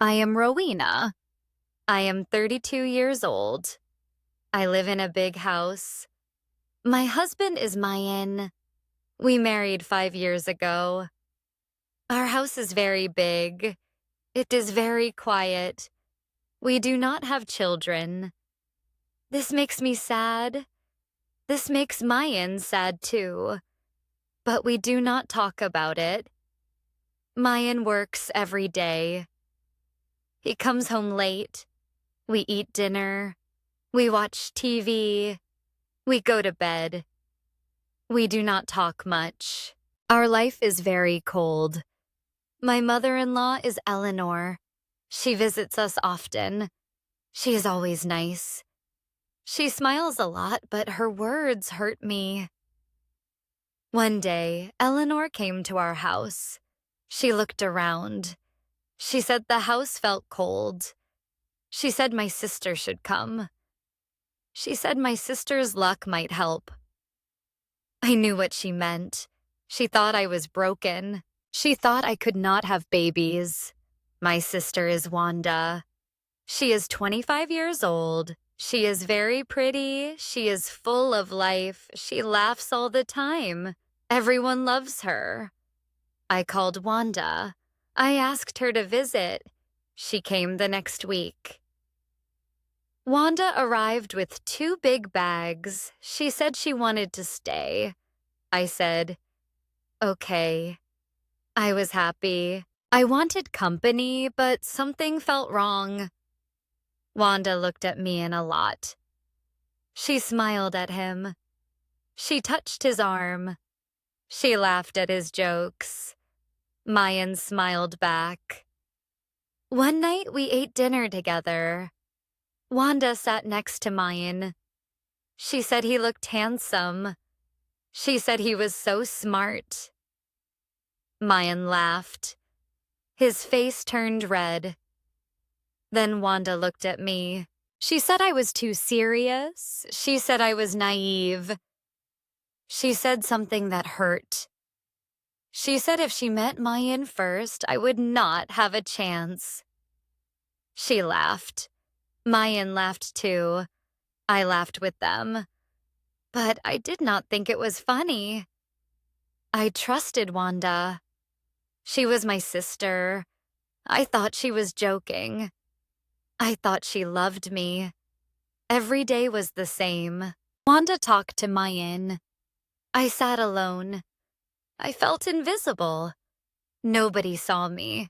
I am Rowena. I am 32 years old. I live in a big house. My husband is Mayan. We married 5 years ago. Our house is very big. It is very quiet. We do not have children. This makes me sad. This makes Mayan sad too. But we do not talk about it. Mayan works every day. He comes home late. We eat dinner. We watch TV. We go to bed. We do not talk much. Our life is very cold. My mother-in-law is Eleanor. She visits us often. She is always nice. She smiles a lot, but her words hurt me. One day, Eleanor came to our house. She looked around. She said the house felt cold. She said my sister should come. She said my sister's luck might help. I knew what she meant. She thought I was broken. She thought I could not have babies. My sister is Wanda. She is 25 years old. She is very pretty. She is full of life. She laughs all the time. Everyone loves her. I called Wanda. I asked her to visit. She came the next week. Wanda arrived with 2 big bags. She said she wanted to stay. I said, okay. I was happy. I wanted company, but something felt wrong. Wanda looked at me a lot. She smiled at him. She touched his arm. She laughed at his jokes. Mayan smiled back. One night we ate dinner together. Wanda sat next to Mayan. She said he looked handsome. She said he was so smart. Mayan laughed. His face turned red. Then Wanda looked at me. She said I was too serious. She said I was naive. She said something that hurt. She said if she met Mayan first, I would not have a chance. She laughed. Mayan laughed too. I laughed with them. But I did not think it was funny. I trusted Wanda. She was my sister. I thought she was joking. I thought she loved me. Every day was the same. Wanda talked to Mayan. I sat alone. I felt invisible. Nobody saw me.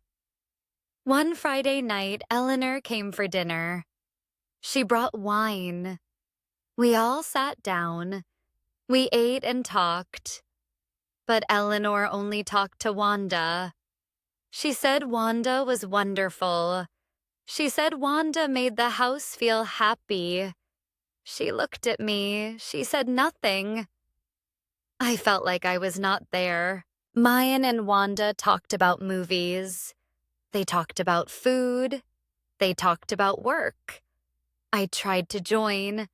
One Friday night, Eleanor came for dinner. She brought wine. We all sat down. We ate and talked. But Eleanor only talked to Wanda. She said Wanda was wonderful. She said Wanda made the house feel happy. She looked at me. She said nothing. I felt like I was not there. Mayan and Wanda talked about movies. They talked about food. They talked about work. I tried to join,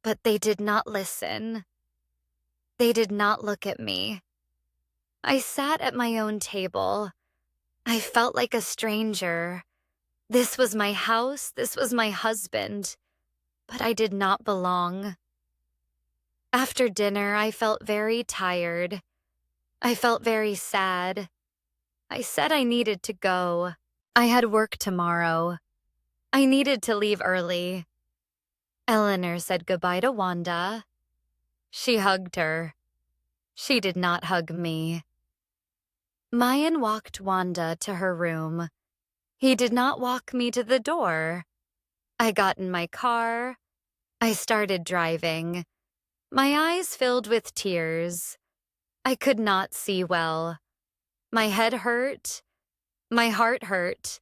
but they did not listen. They did not look at me. I sat at my own table. I felt like a stranger. This was my house. This was my husband. But I did not belong. After dinner, I felt very tired. I felt very sad. I said I needed to go. I had work tomorrow. I needed to leave early. Eleanor said goodbye to Wanda. She hugged her. She did not hug me. Mayan walked Wanda to her room. He did not walk me to the door. I got in my car. I started driving. My eyes filled with tears. I could not see well. My head hurt. My heart hurt.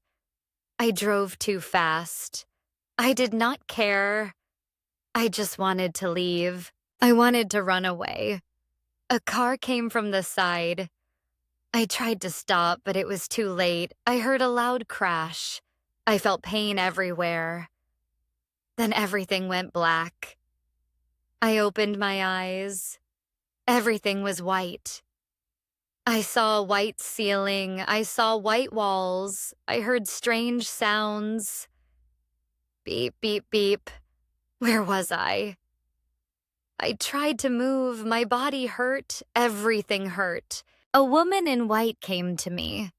I drove too fast. I did not care. I just wanted to leave. I wanted to run away. A car came from the side. I tried to stop, but it was too late. I heard a loud crash. I felt pain everywhere. Then everything went black. I opened my eyes. Everything was white. I saw a white ceiling. I saw white walls. I heard strange sounds. Beep, beep, beep. Where was I? I tried to move. My body hurt. Everything hurt. A woman in white came to me.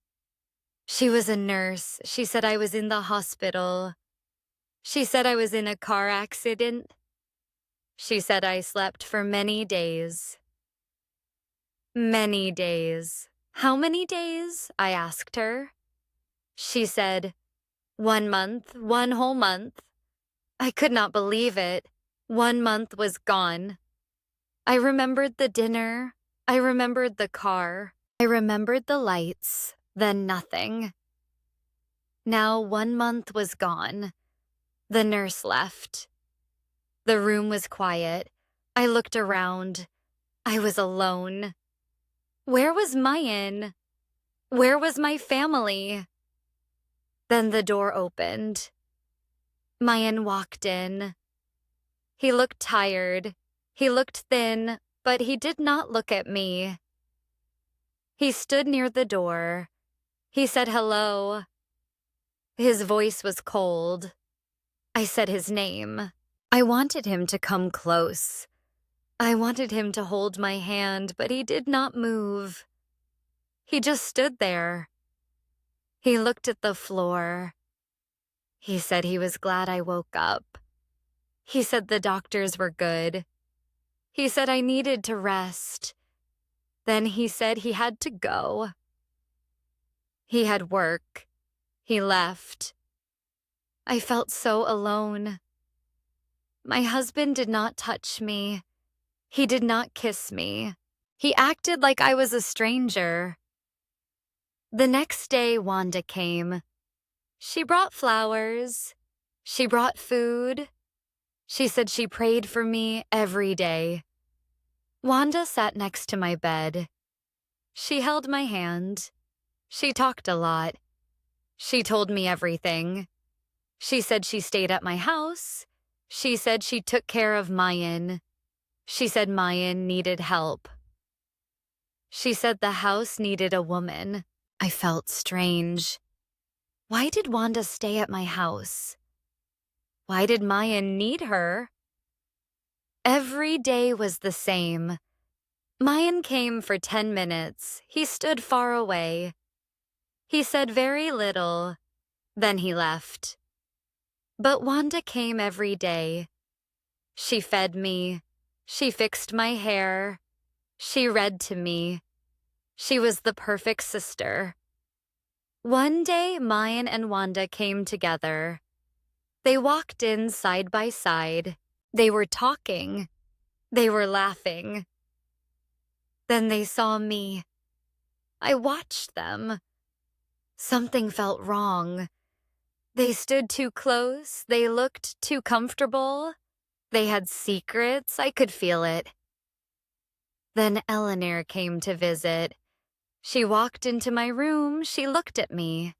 She was a nurse. She said I was in the hospital. She said I was in a car accident. She said I slept for many days. Many days. How many days? I asked her. She said, 1 month, 1 whole month. I could not believe it. 1 month was gone. I remembered the dinner. I remembered the car. I remembered the lights. Then nothing. Now 1 month was gone. The nurse left. The room was quiet. I looked around. I was alone. Where was Mayan? Where was my family? Then the door opened. Mayan walked in. He looked tired. He looked thin, but he did not look at me. He stood near the door. He said hello. His voice was cold. I said his name. I wanted him to come close. I wanted him to hold my hand, but he did not move. He just stood there. He looked at the floor. He said he was glad I woke up. He said the doctors were good. He said I needed to rest. Then he said he had to go. He had work. He left. I felt so alone. My husband did not touch me. He did not kiss me. He acted like I was a stranger. The next day, Wanda came. She brought flowers. She brought food. She said she prayed for me every day. Wanda sat next to my bed. She held my hand. She talked a lot. She told me everything. She said she stayed at my house. She said she took care of Mayan. She said Mayan needed help. She said the house needed a woman. I felt strange. Why did Wanda stay at my house? Why did Mayan need her? Every day was the same. Mayan came for 10 minutes. He stood far away. He said very little. Then he left. But Wanda came every day. She fed me. She fixed my hair. She read to me. She was the perfect sister. One day, Mayan and Wanda came together. They walked in side by side. They were talking. They were laughing. Then they saw me. I watched them. Something felt wrong. They stood too close. They looked too comfortable. They had secrets. I could feel it. Then Eleanor came to visit. She walked into my room. She looked at me.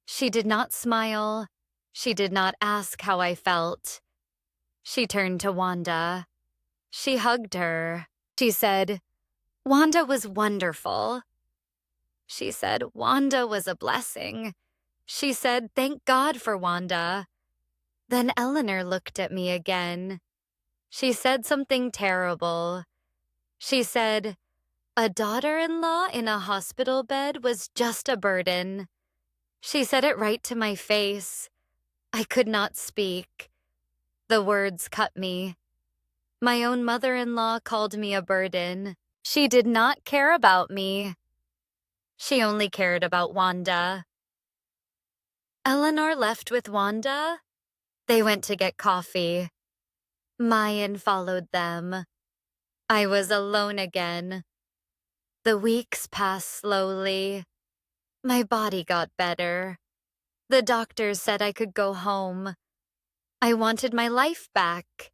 She did not smile. She did not ask how I felt. She turned to Wanda. She hugged her. She said, Wanda was wonderful. She said, Wanda was a blessing. She said, thank God for Wanda. Then Eleanor looked at me again. She said something terrible. She said, a daughter-in-law in a hospital bed was just a burden. She said it right to my face. I could not speak. The words cut me. My own mother-in-law called me a burden. She did not care about me. She only cared about Wanda. Eleanor left with Wanda. They went to get coffee. Mayan followed them. I was alone again. The weeks passed slowly. My body got better. The doctors said I could go home. I wanted my life back.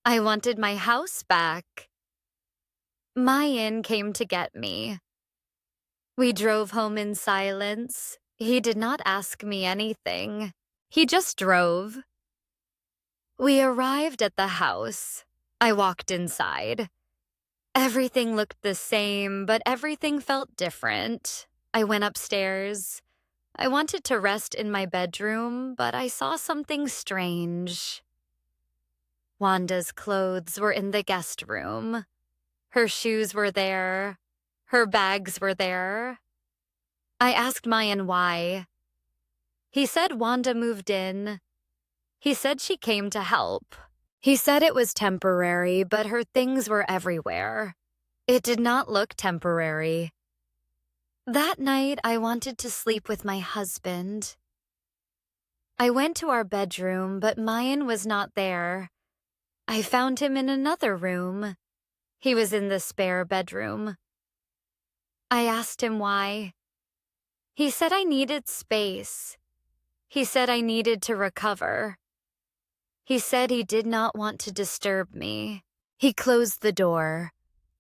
I wanted my house back. Mayan came to get me. We drove home in silence. He did not ask me anything. He just drove. We arrived at the house. I walked inside. Everything looked the same, but everything felt different. I went upstairs. I wanted to rest in my bedroom, but I saw something strange. Wanda's clothes were in the guest room. Her shoes were there. Her bags were there. I asked Mayan why. He said Wanda moved in. He said she came to help. He said it was temporary, but her things were everywhere. It did not look temporary. That night, I wanted to sleep with my husband. I went to our bedroom, but Mayan was not there. I found him in another room. He was in the spare bedroom. I asked him why. He said I needed space. He said I needed to recover. He said he did not want to disturb me. He closed the door.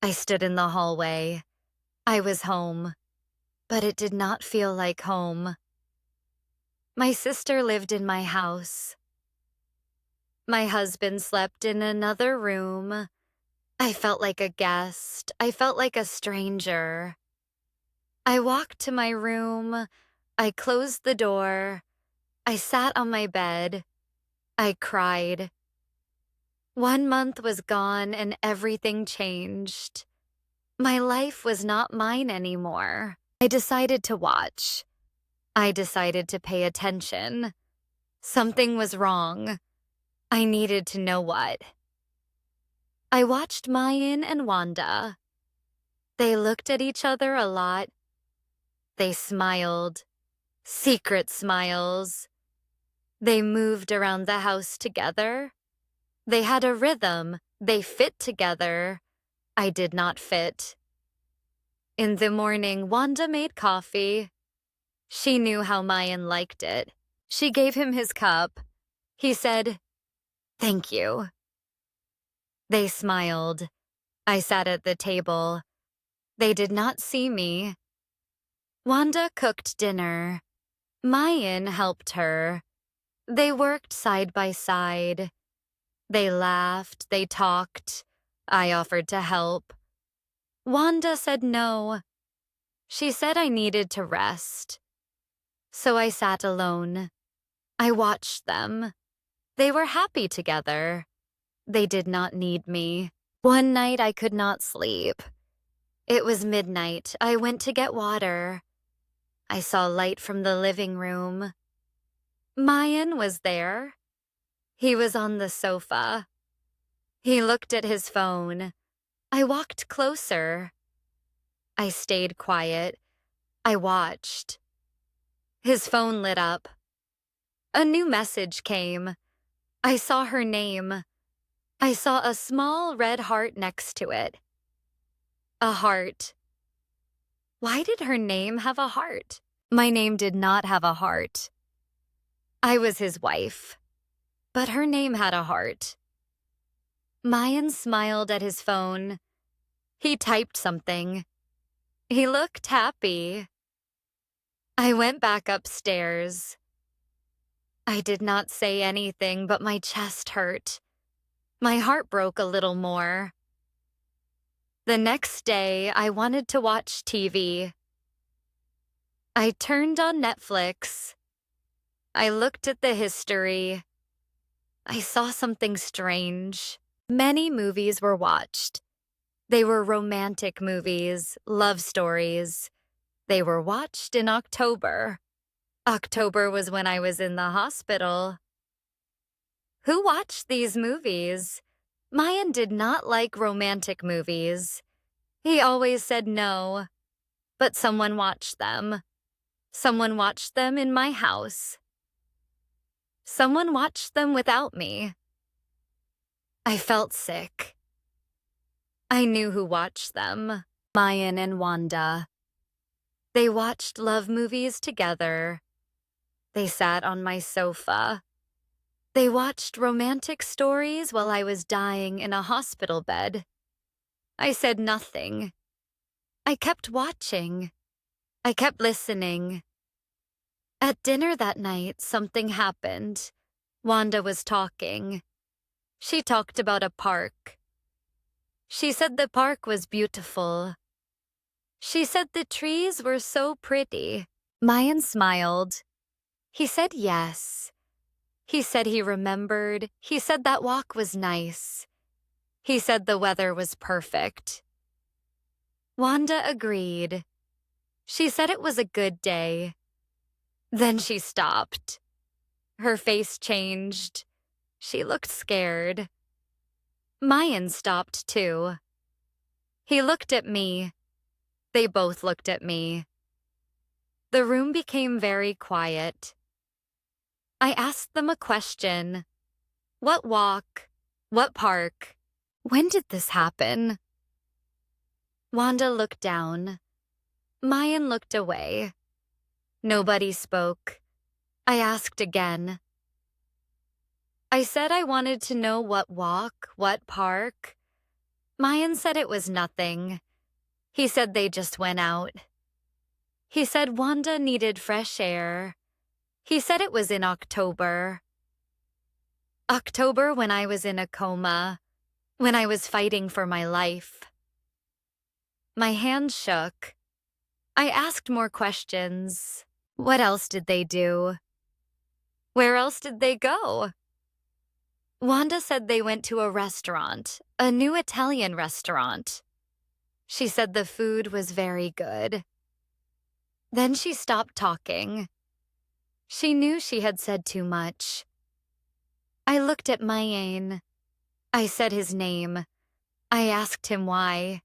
I stood in the hallway. I was home, but it did not feel like home. My sister lived in my house. My husband slept in another room. I felt like a guest. I felt like a stranger. I walked to my room. I closed the door. I sat on my bed. I cried. 1 month was gone and everything changed. My life was not mine anymore. I decided to watch. I decided to pay attention. Something was wrong. I needed to know what. I watched Mayan and Wanda. They looked at each other a lot. They smiled. Secret smiles. They moved around the house together. They had a rhythm. They fit together. I did not fit. In the morning, Wanda made coffee. She knew how Mayan liked it. She gave him his cup. He said, "Thank you." They smiled. I sat at the table. They did not see me. Wanda cooked dinner. Mayan helped her. They worked side by side. They laughed, they talked. I offered to help. Wanda said no. She said I needed to rest. So I sat alone. I watched them. They were happy together. They did not need me. One night I could not sleep. It was midnight. I went to get water. I saw light from the living room. Mayan was there. He was on the sofa. He looked at his phone. I walked closer. I stayed quiet. I watched. His phone lit up. A new message came. I saw her name. I saw a small red heart next to it. A heart. Why did her name have a heart? My name did not have a heart. I was his wife, but her name had a heart. Mayan smiled at his phone. He typed something. He looked happy. I went back upstairs. I did not say anything, but my chest hurt. My heart broke a little more. The next day, I wanted to watch TV. I turned on Netflix. I looked at the history. I saw something strange. Many movies were watched. They were romantic movies, love stories. They were watched in October. October was when I was in the hospital. Who watched these movies? Mayan did not like romantic movies. He always said no. But someone watched them. Someone watched them in my house. Someone watched them without me. I felt sick. I knew who watched them. Mayan and Wanda. They watched love movies together. They sat on my sofa. They watched romantic stories while I was dying in a hospital bed. I said nothing. I kept watching. I kept listening. At dinner that night, something happened. Wanda was talking. She talked about a park. She said the park was beautiful. She said the trees were so pretty. Mayan smiled. He said yes. He said he remembered. He said that walk was nice. He said the weather was perfect. Wanda agreed. She said it was a good day. Then she stopped. Her face changed. She looked scared. Mayan stopped too. He looked at me. They both looked at me. The room became very quiet. I asked them a question. What walk? What park? When did this happen? Wanda looked down. Mayan looked away. Nobody spoke. I asked again. I said I wanted to know what walk, what park. Mayan said it was nothing. He said they just went out. He said Wanda needed fresh air. He said it was in October. October when I was in a coma, when I was fighting for my life. My hand shook. I asked more questions. What else did they do? Where else did they go? Wanda said they went to a restaurant, a new Italian restaurant. She said the food was very good. Then she stopped talking. She knew she had said too much. I looked at Mayan. I said his name. I asked him why.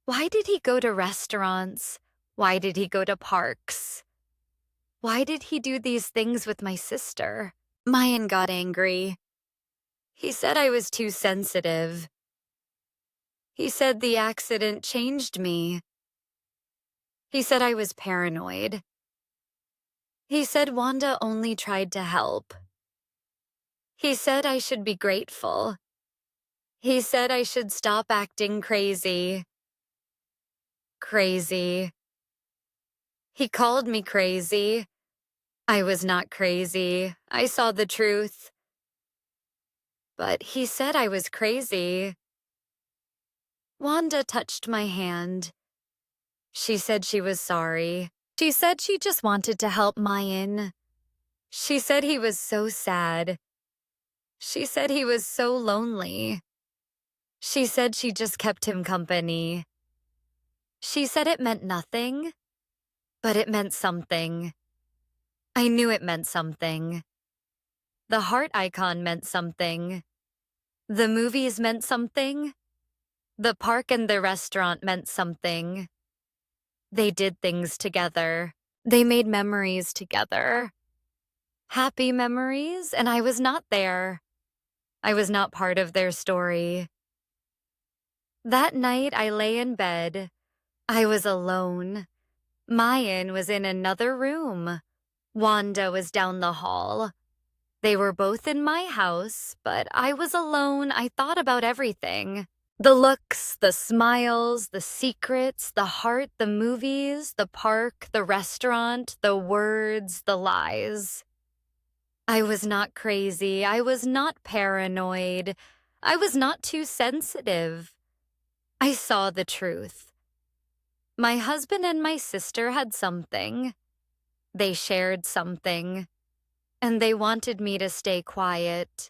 Why did he go to restaurants? Why did he go to parks? Why did he do these things with my sister? Mayan got angry. He said I was too sensitive. He said the accident changed me. He said I was paranoid. He said Wanda only tried to help. He said I should be grateful. He said I should stop acting crazy. Crazy. He called me crazy. I was not crazy. I saw the truth. But he said I was crazy. Wanda touched my hand. She said she was sorry. She said she just wanted to help Mayan. She said he was so sad. She said he was so lonely. She said she just kept him company. She said it meant nothing, but it meant something. I knew it meant something. The heart icon meant something. The movies meant something. The park and the restaurant meant something. They did things together. They made memories together. Happy memories, and I was not there. I was not part of their story. That night, I lay in bed. I was alone. Mayan was in another room. Wanda was down the hall. They were both in my house, but I was alone. I thought about everything. The looks, the smiles, the secrets, the heart, the movies, the park, the restaurant, the words, the lies. I was not crazy. I was not paranoid. I was not too sensitive. I saw the truth. My husband and my sister had something. They shared something. And they wanted me to stay quiet.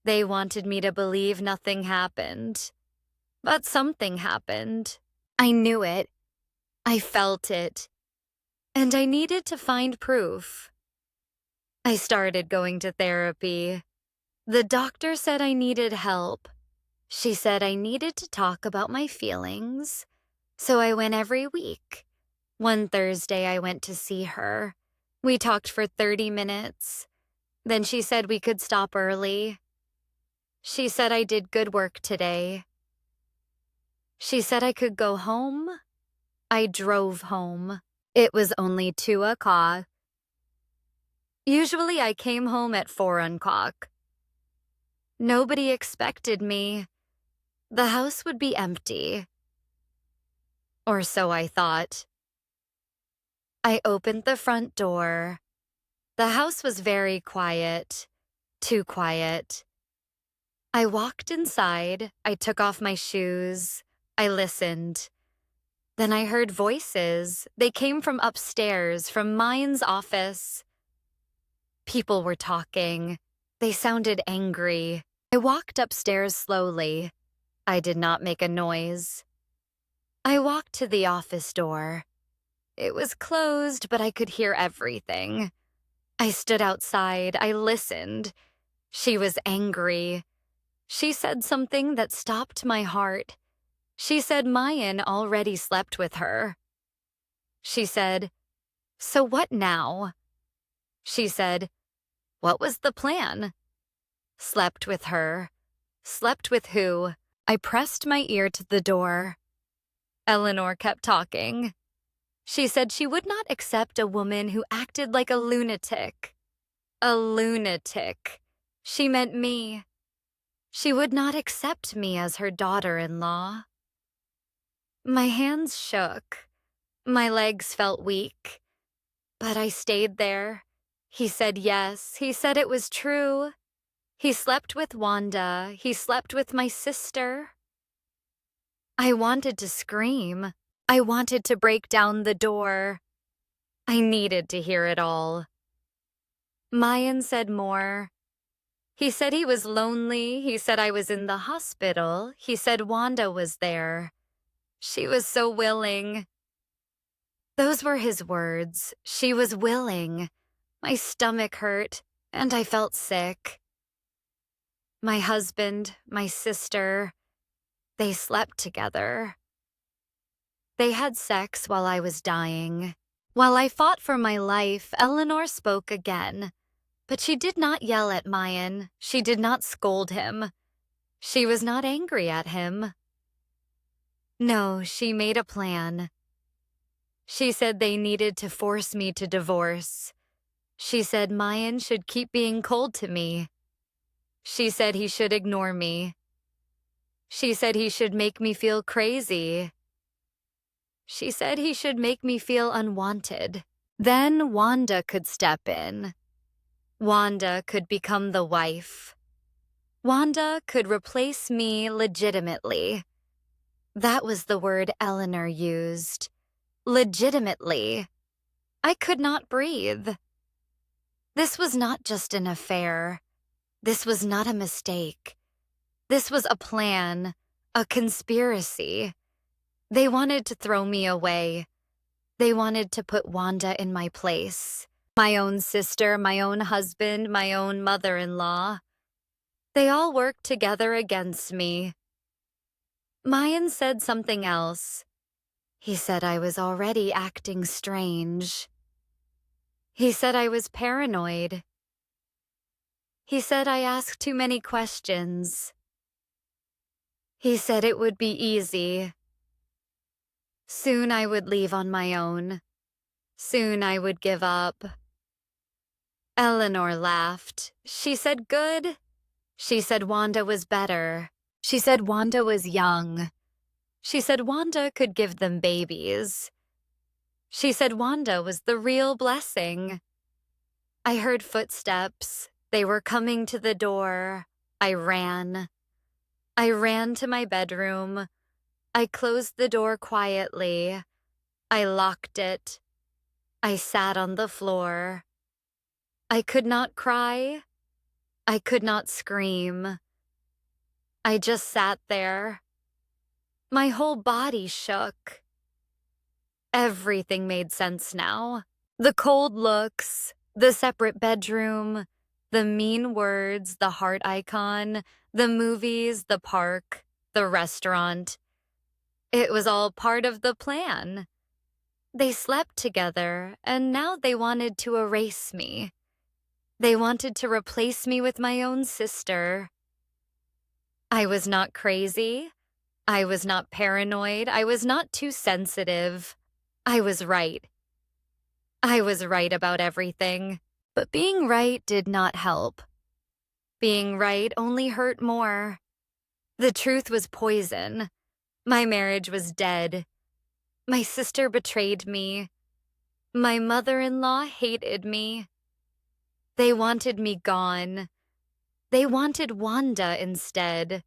They wanted me to believe nothing happened. But something happened. I knew it. I felt it. And I needed to find proof. I started going to therapy. The doctor said I needed help. She said I needed to talk about my feelings. So I went every week. One Thursday, I went to see her. We talked for 30 minutes. Then she said we could stop early. She said I did good work today. She said I could go home. I drove home. It was only 2 o'clock. Usually I came home at 4 o'clock. Nobody expected me. The house would be empty. Or so I thought. I opened the front door. The house was very quiet. Too quiet. I walked inside. I took off my shoes. I listened. Then I heard voices. They came from upstairs, from Mayan's office. People were talking. They sounded angry. I walked upstairs slowly. I did not make a noise. I walked to the office door. It was closed, but I could hear everything. I stood outside. I listened. She was angry. She said something that stopped my heart. She said Mayan already slept with her. She said, "So what now?" She said, "What was the plan?" Slept with her. Slept with who? I pressed my ear to the door. Eleanor kept talking. She said she would not accept a woman who acted like a lunatic. A lunatic. She meant me. She would not accept me as her daughter-in-law. My hands shook. My legs felt weak. But I stayed there. He said yes. He said it was true. He slept with Wanda. He slept with my sister. I wanted to scream. I wanted to break down the door. I needed to hear it all. Mayan said more. He said he was lonely. He said I was in the hospital. He said Wanda was there. She was so willing. Those were his words. She was willing. My stomach hurt, and I felt sick. My husband, my sister, they slept together. They had sex while I was dying. While I fought for my life, Eleanor spoke again. But she did not yell at Mayan. She did not scold him. She was not angry at him. No, she made a plan. She said they needed to force me to divorce. She said Mayan should keep being cold to me. She said he should ignore me. She said he should make me feel crazy. She said he should make me feel unwanted. Then Wanda could step in. Wanda could become the wife. Wanda could replace me legitimately. That was the word Eleanor used. Legitimately. I could not breathe. This was not just an affair. This was not a mistake. This was a plan, a conspiracy. They wanted to throw me away. They wanted to put Wanda in my place. My own sister, my own husband, my own mother-in-law. They all worked together against me. Mayan said something else. He said I was already acting strange. He said I was paranoid. He said I asked too many questions. He said it would be easy. Soon I would leave on my own. Soon I would give up. Eleanor laughed. She said good. She said Wanda was better. She said Wanda was young. She said Wanda could give them babies. She said Wanda was the real blessing. I heard footsteps. They were coming to the door. I ran. I ran to my bedroom. I closed the door quietly. I locked it. I sat on the floor. I could not cry. I could not scream. I just sat there. My whole body shook. Everything made sense now. The cold looks, the separate bedroom, the mean words, the heart icon, the movies, the park, the restaurant. It was all part of the plan. They slept together, and now they wanted to erase me. They wanted to replace me with my own sister. I was not crazy. I was not paranoid. I was not too sensitive. I was right. I was right about everything. But being right did not help. Being right only hurt more. The truth was poison. My marriage was dead. My sister betrayed me. My mother-in-law hated me. They wanted me gone. They wanted Wanda instead.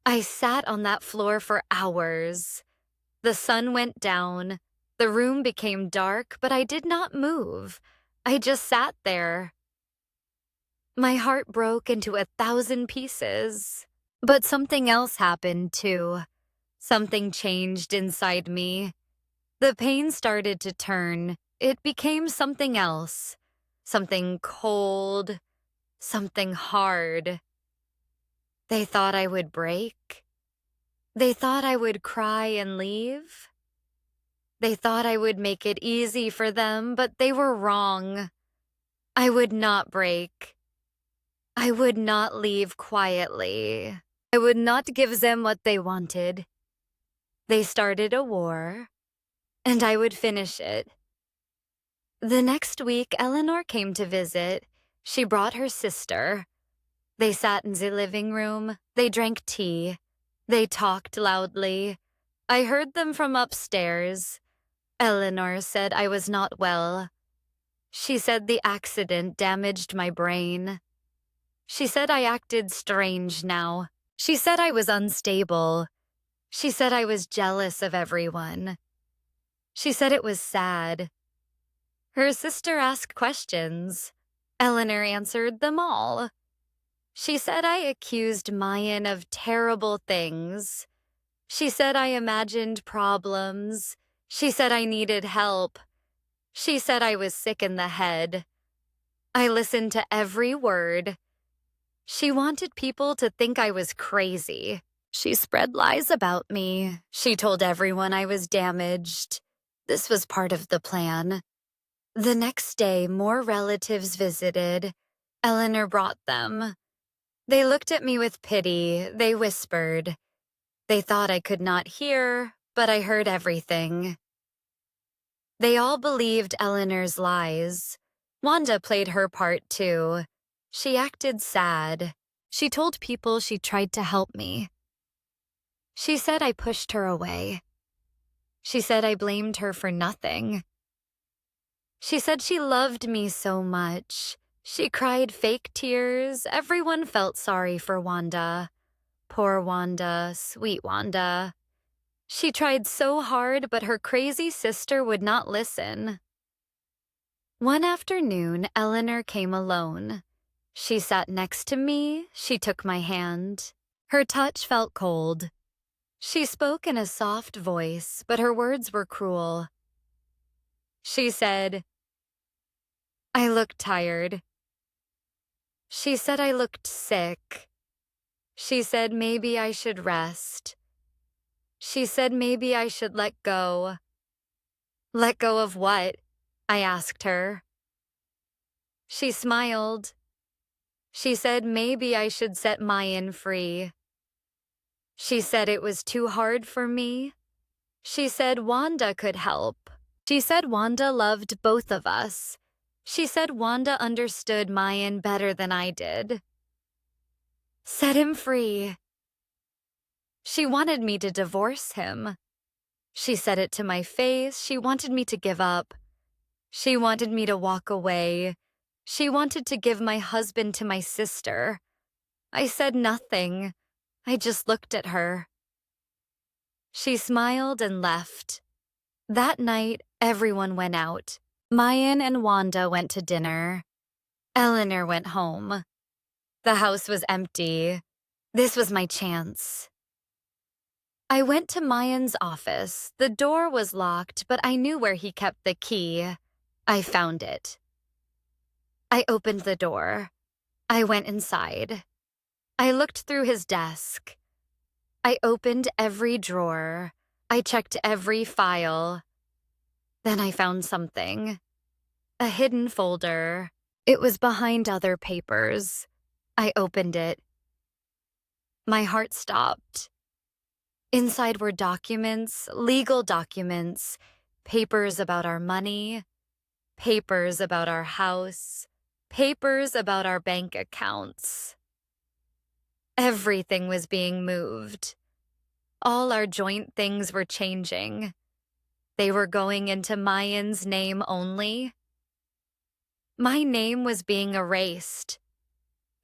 I sat on that floor for hours. The sun went down. The room became dark, but I did not move. I just sat there. My heart broke into 1,000 pieces. But something else happened, too. Something changed inside me. The pain started to turn. It became something else. Something cold. Something hard. They thought I would break. They thought I would cry and leave. They thought I would make it easy for them, but they were wrong. I would not break. I would not leave quietly. I would not give them what they wanted. They started a war, and I would finish it. The next week, Eleanor came to visit. She brought her sister. They sat in the living room. They drank tea. They talked loudly. I heard them from upstairs. Eleanor said I was not well. She said the accident damaged my brain. She said I acted strange now. She said I was unstable. She said I was jealous of everyone. She said it was sad. Her sister asked questions. Eleanor answered them all. She said I accused Mayan of terrible things. She said I imagined problems. She said I needed help. She said I was sick in the head. I listened to every word. She wanted people to think I was crazy. She spread lies about me. She told everyone I was damaged. This was part of the plan. The next day, more relatives visited. Eleanor brought them. They looked at me with pity. They whispered. They thought I could not hear, but I heard everything. They all believed Eleanor's lies. Wanda played her part too. She acted sad. She told people she tried to help me. She said I pushed her away. She said I blamed her for nothing. She said she loved me so much. She cried fake tears. Everyone felt sorry for Wanda. Poor Wanda, sweet Wanda. She tried so hard, but her crazy sister would not listen. One afternoon, Eleanor came alone. She sat next to me. She took my hand. Her touch felt cold. She spoke in a soft voice, but her words were cruel. She said, I looked tired. She said I looked sick. She said maybe I should rest. She said maybe I should let go. Let go of what? I asked her. She smiled. She said maybe I should set Mayan free. She said it was too hard for me. She said Wanda could help. She said Wanda loved both of us. She said Wanda understood Mayan better than I did. Set him free. She wanted me to divorce him. She said it to my face. She wanted me to give up. She wanted me to walk away. She wanted to give my husband to my sister. I said nothing. I just looked at her. She smiled and left. That night, everyone went out. Mayan and Wanda went to dinner. Eleanor went home. The house was empty. This was my chance. I went to Mayan's office. The door was locked, but I knew where he kept the key. I found it. I opened the door. I went inside. I looked through his desk. I opened every drawer. I checked every file. Then I found something. A hidden folder. It was behind other papers. I opened it. My heart stopped. Inside were documents, legal documents, papers about our money, papers about our house, papers about our bank accounts. Everything was being moved. All our joint things were changing. They were going into Mayan's name only. My name was being erased.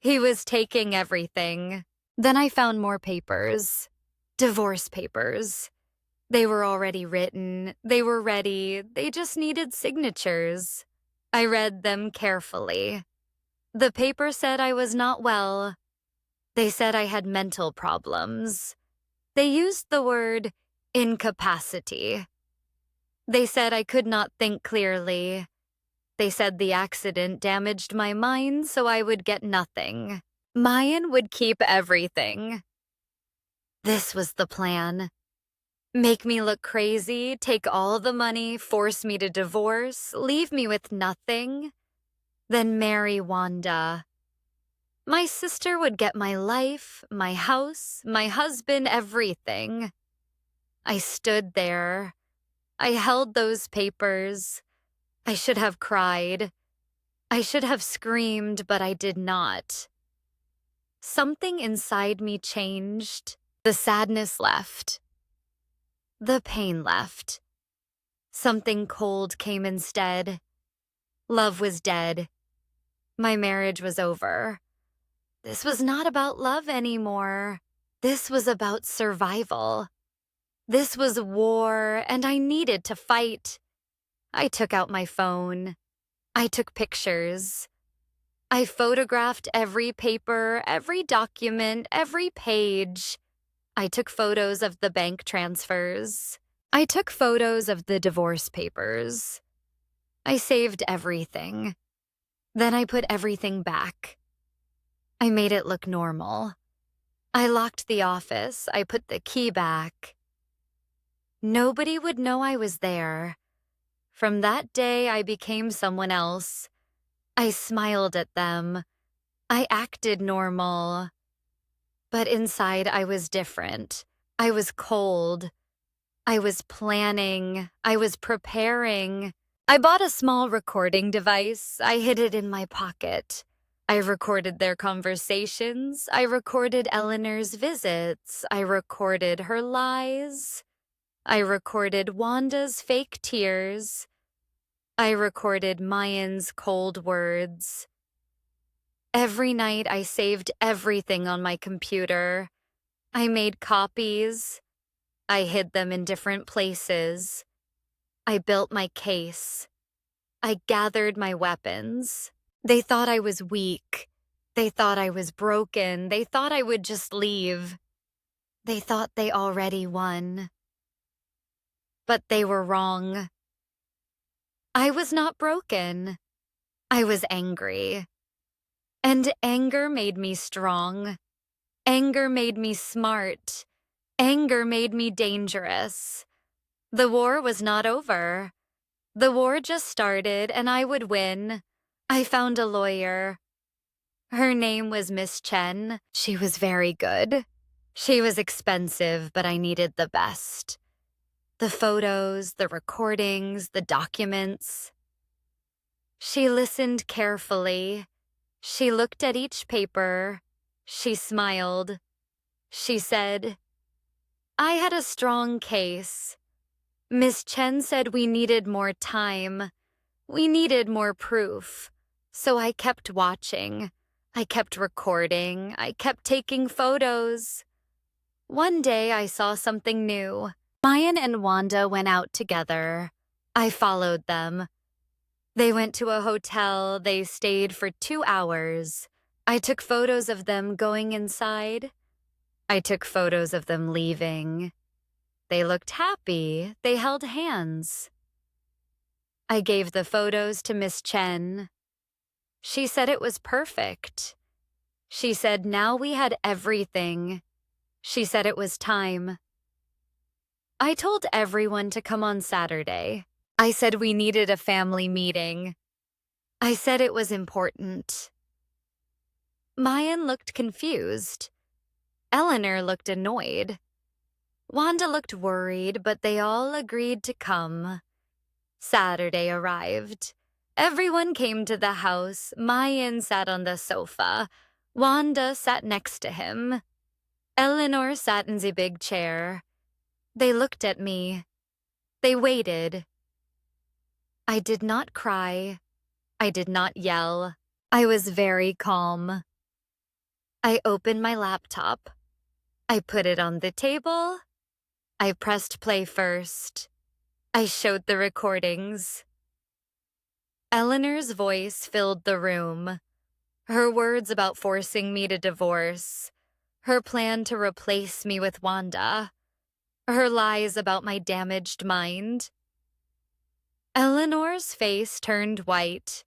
He was taking everything. Then I found more papers. Divorce papers. They were already written. They were ready. They just needed signatures. I read them carefully. The paper said I was not well. They said I had mental problems. They used the word incapacity. They said I could not think clearly. They said the accident damaged my mind, so I would get nothing. Mayan would keep everything. This was the plan. Make me look crazy, take all the money, force me to divorce, leave me with nothing, then marry Wanda. My sister would get my life, my house, my husband, everything. I stood there. I held those papers. I should have cried. I should have screamed, but I did not. Something inside me changed. The sadness left. The pain left. Something cold came instead. Love was dead. My marriage was over. This was not about love anymore. This was about survival. This was war, and I needed to fight. I took out my phone. I took pictures. I photographed every paper, every document, every page. I took photos of the bank transfers. I took photos of the divorce papers. I saved everything. Then I put everything back. I made it look normal. I locked the office. I put the key back. Nobody would know I was there. From that day, I became someone else. I smiled at them. I acted normal. But inside, I was different. I was cold. I was planning. I was preparing. I bought a small recording device. I hid it in my pocket. I recorded their conversations. I recorded Eleanor's visits. I recorded her lies. I recorded Wanda's fake tears. I recorded Mayan's cold words. Every night I saved everything on my computer. I made copies. I hid them in different places. I built my case. I gathered my weapons. They thought I was weak. They thought I was broken. They thought I would just leave. They thought they already won. But they were wrong. I was not broken. I was angry. And anger made me strong. Anger made me smart. Anger made me dangerous. The war was not over. The war just started, and I would win. I found a lawyer. Her name was Miss Chen. She was very good. She was expensive, but I needed the best. The photos, the recordings, the documents. She listened carefully. She looked at each paper. She smiled. She said, I had a strong case. Miss Chen said we needed more time. We needed more proof. So I kept watching. I kept recording. I kept taking photos. One day I saw something new. Mayan and Wanda went out together. I followed them. They went to a hotel. They stayed for 2 hours. I took photos of them going inside. I took photos of them leaving. They looked happy. They held hands. I gave the photos to Miss Chen. She said it was perfect. She said now we had everything. She said it was time. I told everyone to come on Saturday. I said we needed a family meeting. I said it was important. Mayan looked confused. Eleanor looked annoyed. Wanda looked worried, but they all agreed to come. Saturday arrived. Everyone came to the house. Mayan sat on the sofa. Wanda sat next to him. Eleanor sat in the big chair. They looked at me. They waited. I did not cry. I did not yell. I was very calm. I opened my laptop. I put it on the table. I pressed play first. I showed the recordings. Eleanor's voice filled the room. Her words about forcing me to divorce. Her plan to replace me with Wanda. Her lies about my damaged mind. Eleanor's face turned white.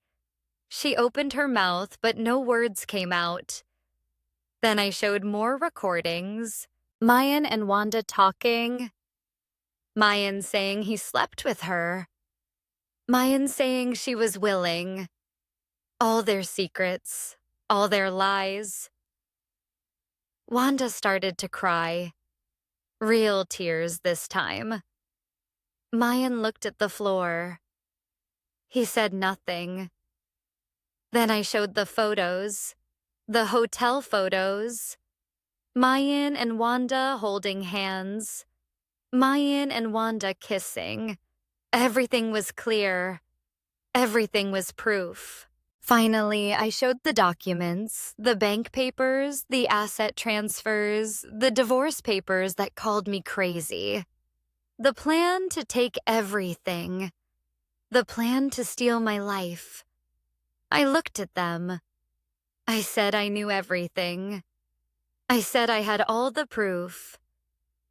She opened her mouth, but no words came out. Then I showed more recordings. Mayan and Wanda talking. Mayan saying he slept with her. Mayan saying she was willing. All their secrets, all their lies. Wanda started to cry. Real tears this time. Mayan looked at the floor. He said nothing. Then I showed the photos, the hotel photos. Mayan and Wanda holding hands. Mayan and Wanda kissing. Everything was clear. Everything was proof. Finally, I showed the documents, the bank papers, the asset transfers, the divorce papers that called me crazy. The plan to take everything. The plan to steal my life. I looked at them. I said I knew everything. I said I had all the proof.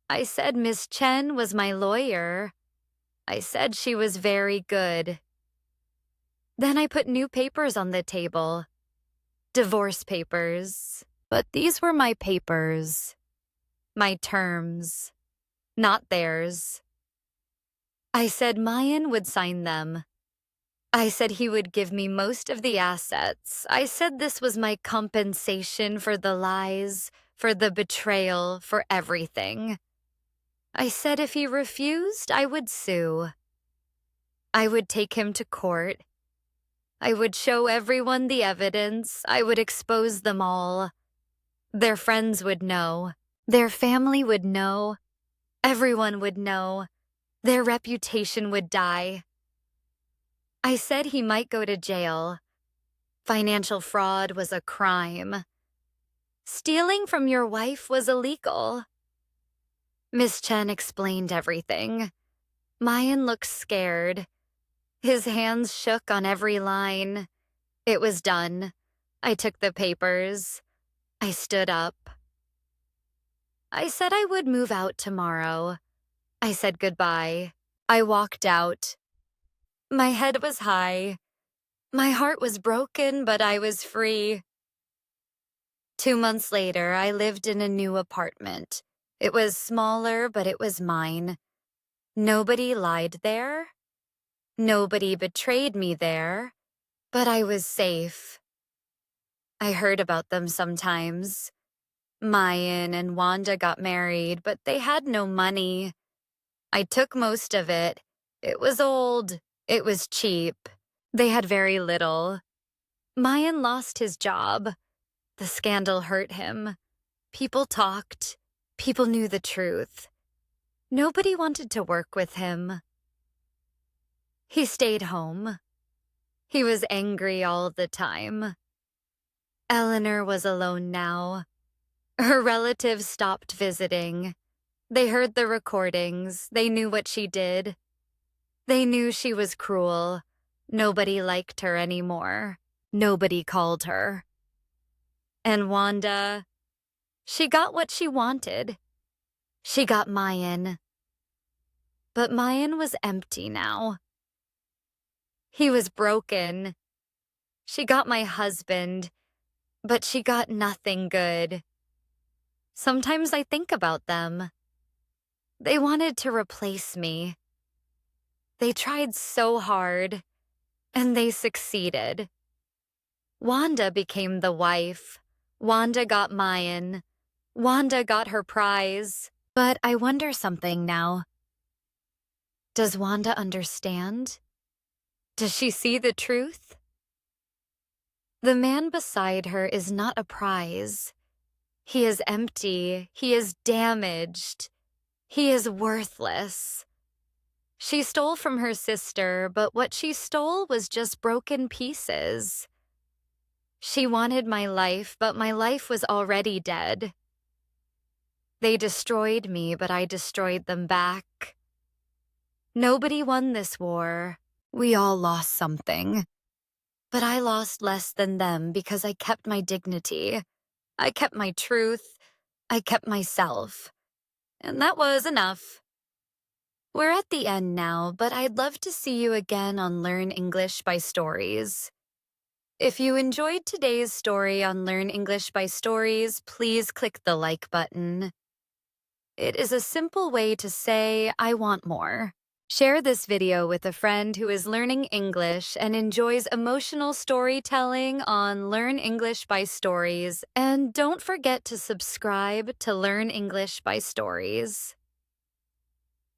I said Miss Chen was my lawyer. I said she was very good. Then I put new papers on the table. Divorce papers. But these were my papers. My terms. Not theirs. I said Mayan would sign them. I said he would give me most of the assets. I said this was my compensation for the lies, for the betrayal, for everything. I said if he refused, I would sue. I would take him to court. I would show everyone the evidence. I would expose them all. Their friends would know. Their family would know. Everyone would know. Their reputation would die. I said he might go to jail. Financial fraud was a crime. Stealing from your wife was illegal. Miss Chen explained everything. Mayan looked scared. His hands shook on every line. It was done. I took the papers. I stood up. I said I would move out tomorrow. I said goodbye. I walked out. My head was high. My heart was broken, but I was free. 2 months later, I lived in a new apartment. It was smaller, but it was mine. Nobody lied there. Nobody betrayed me there, but I was safe. I heard about them sometimes. Mayan and Wanda got married, but they had no money. I took most of it. It was old. It was cheap. They had very little. Mayan lost his job. The scandal hurt him. People talked. People knew the truth. Nobody wanted to work with him. He stayed home. He was angry all the time. Eleanor was alone now. Her relatives stopped visiting. They heard the recordings. They knew what she did. They knew she was cruel. Nobody liked her anymore. Nobody called her. And Wanda, she got what she wanted. She got Mayan. But Mayan was empty now. He was broken. She got my husband, but she got nothing good. Sometimes I think about them. They wanted to replace me. They tried so hard, and they succeeded. Wanda became the wife. Wanda got Mayan. Wanda got her prize. But I wonder something now. Does Wanda understand? Does she see the truth? The man beside her is not a prize. He is empty. He is damaged. He is worthless. She stole from her sister, but what she stole was just broken pieces. She wanted my life, but my life was already dead. They destroyed me, but I destroyed them back. Nobody won this war. We all lost something. But I lost less than them because I kept my dignity. I kept my truth. I kept myself. And that was enough. We're at the end now, but I'd love to see you again on Learn English by Stories. If you enjoyed today's story on Learn English by Stories, please click the like button. It is a simple way to say, I want more. Share this video with a friend who is learning English and enjoys emotional storytelling on Learn English by Stories. And don't forget to subscribe to Learn English by Stories.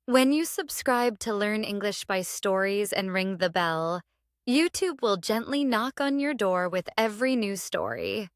When you subscribe to Learn English by Stories and ring the bell, YouTube will gently knock on your door with every new story.